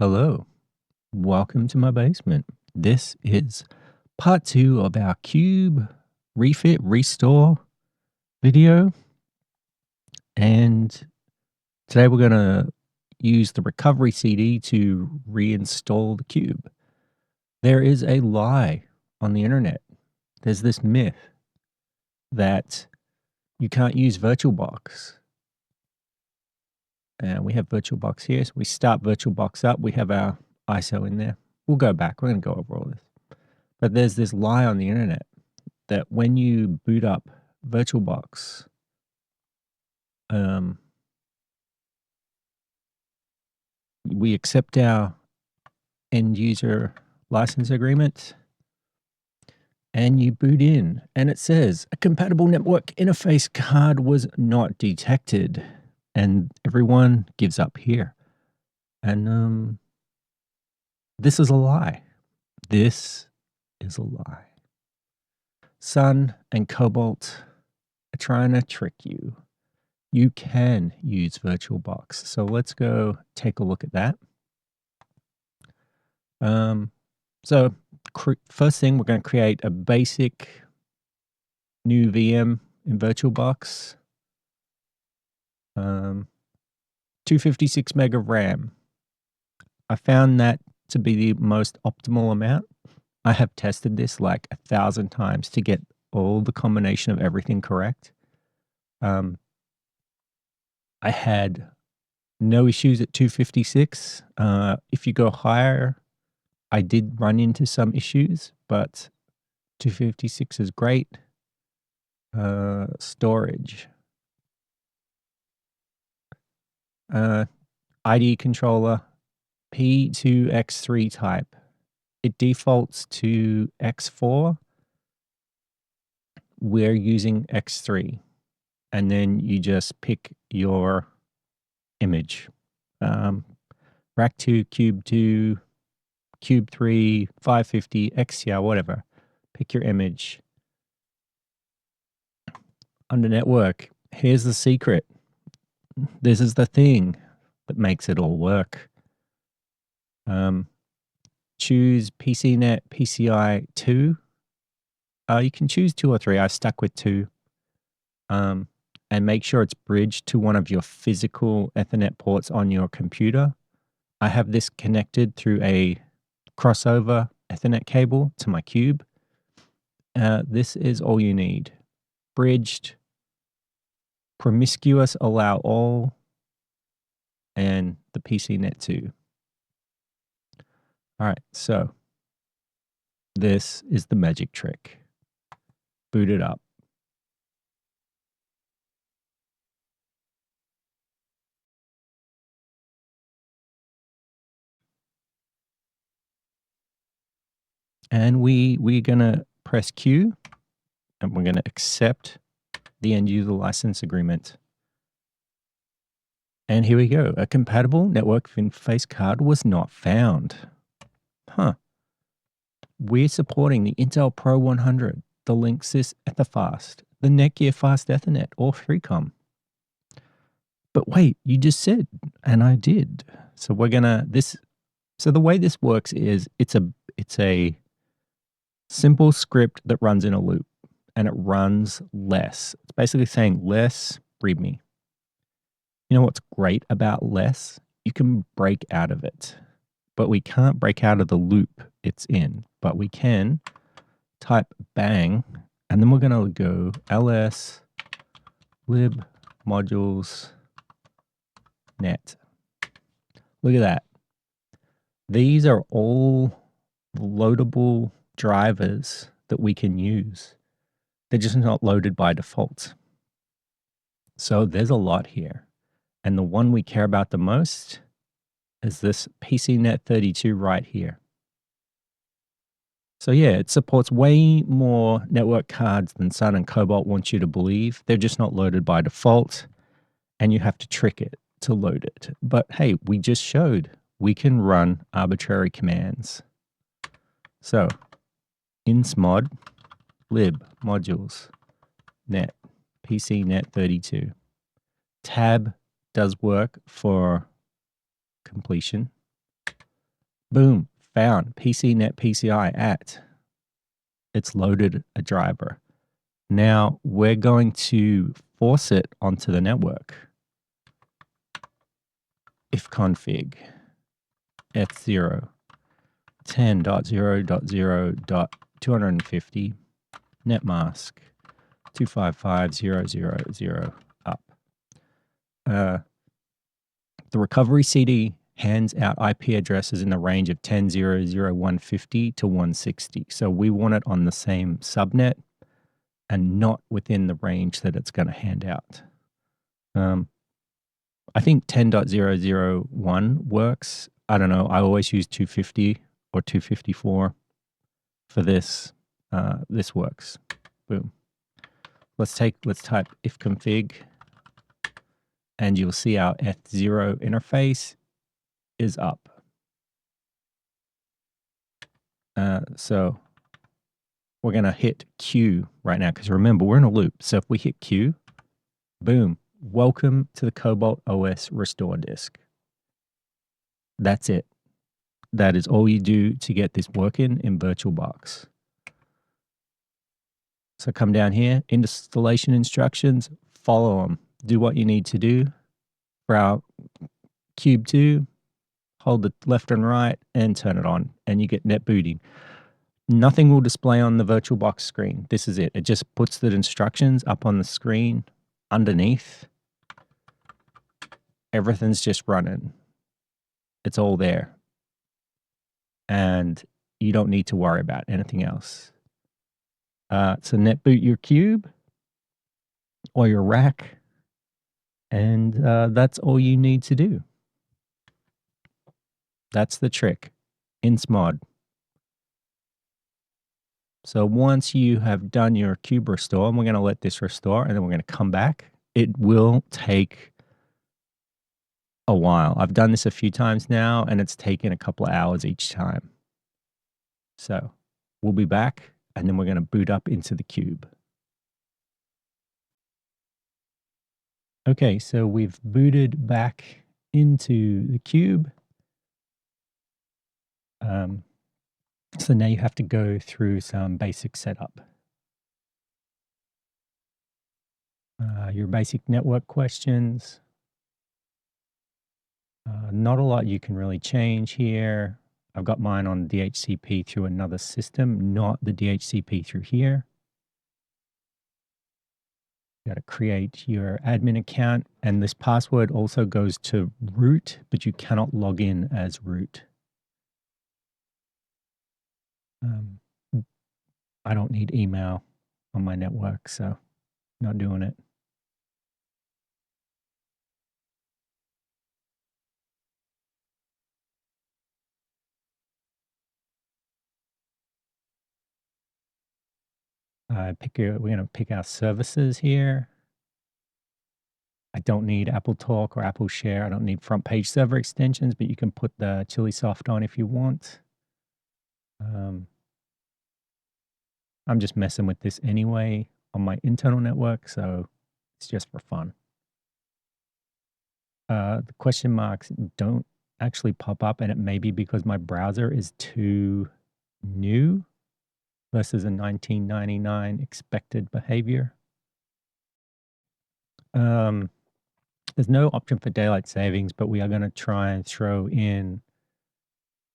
Hello, welcome to my basement. This is part 2 of our Qube refit restore video, and today we're going to use the recovery CD to reinstall the Qube. There is a lie on the internet. There's this myth that you can't use VirtualBox. And we have VirtualBox here, so we start VirtualBox up. We have our ISO in there. We'll go back. We're going to go over all this. But there's this lie on the internet that when you boot up VirtualBox, we accept our end user license agreement and you boot in and it says a compatible network interface card was not detected, and everyone gives up here. And this is a lie. This is a lie. Sun and Cobalt are trying to trick you. You can use VirtualBox. So let's go take a look at that. So first thing, we're going to create a basic new VM in VirtualBox. 256 meg of RAM. I found that to be the most optimal amount. I have tested this like 1,000 times to get all the combination of everything correct. I had no issues at 256. If you go higher, I did run into some issues, but 256 is great. Storage. ID controller, P2X3 type. It defaults to X4. We're using X3. And then you just pick your image. Rack 2, Qube 2, Qube 3, 550, XCR, whatever. Pick your image. Under network, here's the secret. This is the thing that makes it all work. Choose PCNet PCI 2. You can choose 2 or 3. I stuck with 2. And make sure it's bridged to one of your physical Ethernet ports on your computer. I have this connected through a crossover Ethernet cable to my Qube. This is all you need. Bridged, promiscuous allow all, and the PCNet 2. All right, so this is the magic trick. Boot it up. And we're going to press Q, and we're going to accept the end user license agreement. And here we go. A compatible network interface card was not found. Huh. We're supporting the Intel Pro 100, the Linksys Etherfast, the Netgear Fast Ethernet, or FreeCom. But wait, you just said, and I did. So we're gonna so the way this works is it's a simple script that runs in a loop, and it runs less. It's basically saying less readme. You know what's great about less? You can break out of it, but we can't break out of the loop it's in. But we can type bang, and then we're going to go ls lib modules net. Look at that. These are all loadable drivers that we can use. They're just not loaded by default. So there's a lot here. And the one we care about the most is this PCNet 32 right here. So yeah, it supports way more network cards than Sun and Cobalt want you to believe. They're just not loaded by default, and you have to trick it to load it. But hey, we just showed we can run arbitrary commands. So insmod lib modules net PCNet 32. Tab does work for completion. Boom, found PCNet PCI at. It's loaded a driver. Now we're going to force it onto the network. If config f0 10.0.0.250 netmask 255.0.0.0 up. The recovery CD hands out IP addresses in the range of 10.0.0.150 to 160. So we want it on the same subnet and not within the range that it's going to hand out. I think 10.0.0.1 works. I don't know. I always use 250 or 254 for this. This works. Boom. Let's type ifconfig, and you'll see our F0 interface is up. So we're going to hit Q right now, because remember, we're in a loop. So if we hit Q, boom, welcome to the Cobalt OS restore disk. That's it. That is all you do to get this working in VirtualBox. So come down here, installation instructions, follow them. Do what you need to do. For our Qube 2, hold the left and right and turn it on, and you get net booting. Nothing will display on the VirtualBox screen. This is it. It just puts the instructions up on the screen underneath. Everything's just running. It's all there. And you don't need to worry about anything else. So net boot your Qube or your rack, and that's all you need to do. That's the trick. Insmod. So once you have done your Qube restore, and we're going to let this restore, and then we're going to come back. It will take a while. I've done this a few times now, and it's taken a couple of hours each time. So we'll be back, and then we're going to boot up into the Qube. Okay, so we've booted back into the Qube. So now you have to go through some basic setup. Your basic network questions. Not a lot you can really change here. I've got mine on DHCP through another system, not the DHCP through here. You got to create your admin account, and this password also goes to root, but you cannot log in as root. I don't need email on my network, so not doing it. We're going to pick our services here. I don't need Apple Talk or Apple Share. I don't need front page server extensions, but you can put the ChiliSoft on if you want. I'm just messing with this anyway on my internal network, so it's just for fun. The question marks don't actually pop up, and it may be because my browser is too new versus a 1999 expected behavior. There's no option for daylight savings, but we are going to try and throw in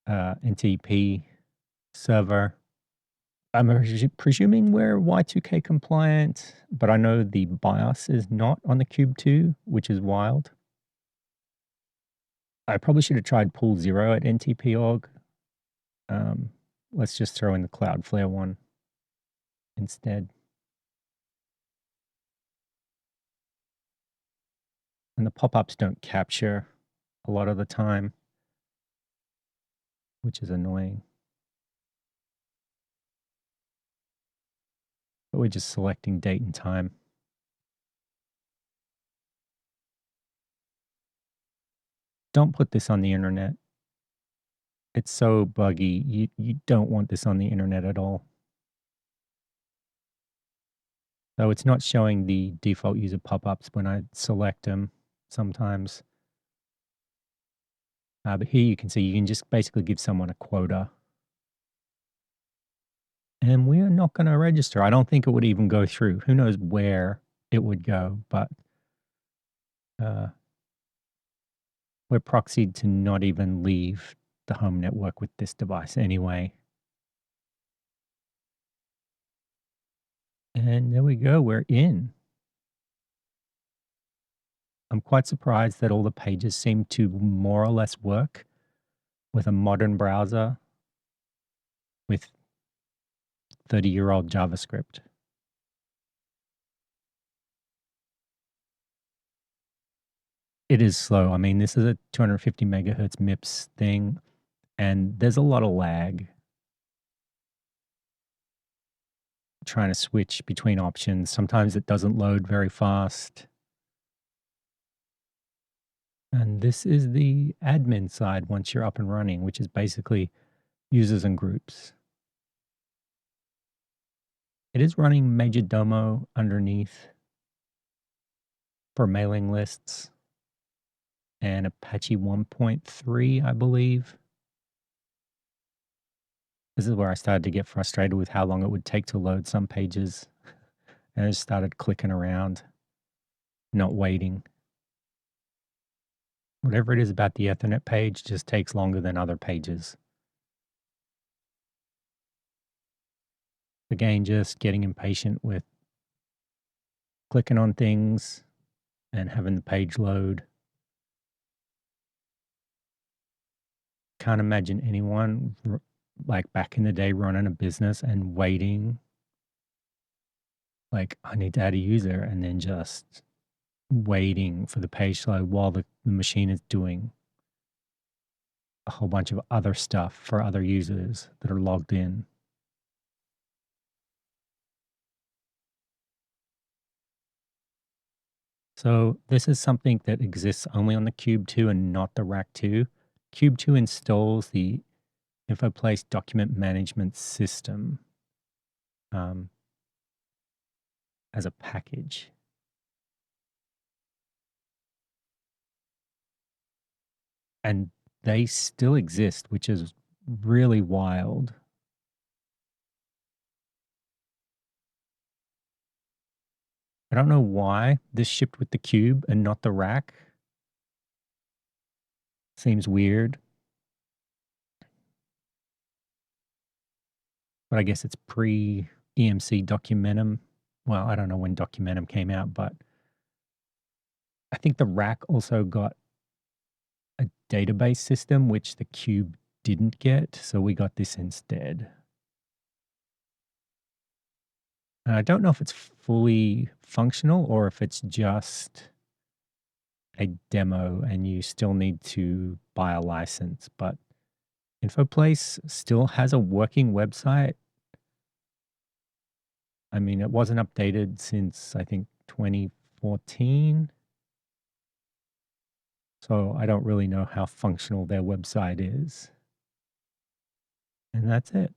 NTP server. I'm presuming we're Y2K compliant, but I know the BIOS is not on the Qube 2, which is wild. I probably should have tried pool 0 at NTP.org. Let's just throw in the Cloudflare one instead. And the pop-ups don't capture a lot of the time, which is annoying. But we're just selecting date and time. Don't put this on the internet. It's so buggy. You don't want this on the internet at all. So it's not showing the default user pop-ups when I select them sometimes. But here you can see you can just basically give someone a quota. And we're not going to register. I don't think it would even go through. Who knows where it would go, but uh, we're proxied to not even leave the home network with this device anyway. And there we go, we're in. I'm quite surprised that all the pages seem to more or less work with a modern browser with 30-year-old JavaScript. It is slow. I mean, this is a 250 megahertz MIPS thing, and there's a lot of lag trying to switch between options. Sometimes it doesn't load very fast. And this is the admin side once you're up and running, which is basically users and groups. It is running Majordomo underneath for mailing lists and Apache 1.3, I believe. This is where I started to get frustrated with how long it would take to load some pages. And I just started clicking around, not waiting. Whatever it is about the Ethernet page just takes longer than other pages. Again, just getting impatient with clicking on things and having the page load. Can't imagine anyone like back in the day running a business and waiting. Like, I need to add a user and then just waiting for the page to load while the machine is doing a whole bunch of other stuff for other users that are logged in. So this is something that exists only on the Qube 2 and not the Rack 2. Qube 2 installs the InfoPlace document management system as a package. And they still exist, which is really wild. I don't know why this shipped with the Qube and not the Rack. Seems weird. But I guess it's pre-EMC Documentum. Well, I don't know when Documentum came out, but I think the Rack also got a database system, which the Qube didn't get. So we got this instead. And I don't know if it's fully functional or if it's just a demo and you still need to buy a license. But InfoPlace still has a working website. I mean, it wasn't updated since, I think, 2014. So I don't really know how functional their website is. And that's it.